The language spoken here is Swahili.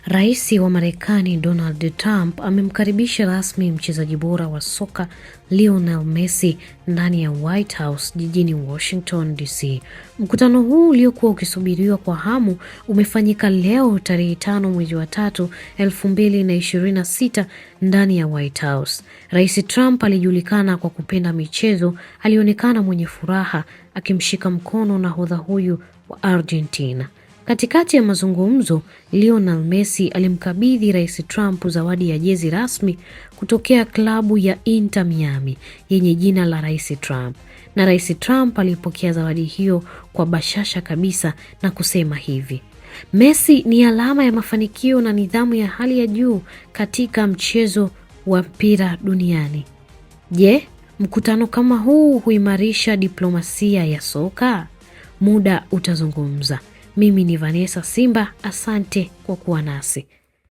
Rais wa Marekani Donald Trump amemkaribisha rasmi mchezaji bora wa soka Lionel Messi ndani ya White House jijini Washington DC. Mkutano huu uliokuwa ukisubiriwa kwa hamu umefanyika leo tarehe 5 mwezi wa 3, 2026 ndani ya White House. Rais Trump alijulikana kwa kupenda michezo, alionekana mwenye furaha akimshika mkono nahodha huyu wa Argentina. Katikati ya mazungumzo, Lionel Messi alimkabidhi Rais Trump zawadi ya jezi rasmi kutokea klabu ya Inter Miami yenye jina la Rais Trump. Na Rais Trump alipokea zawadi hiyo kwa bashasha kabisa na kusema hivi: Messi ni alama ya mafanikio na nidhamu ya hali ya juu katika mchezo wa mpira duniani. Je, mkutano kama huu huimarisha diplomasia ya soka? Muda utazungumza. Mimi ni Vanessa Simba, asante kwa kuwa nasi.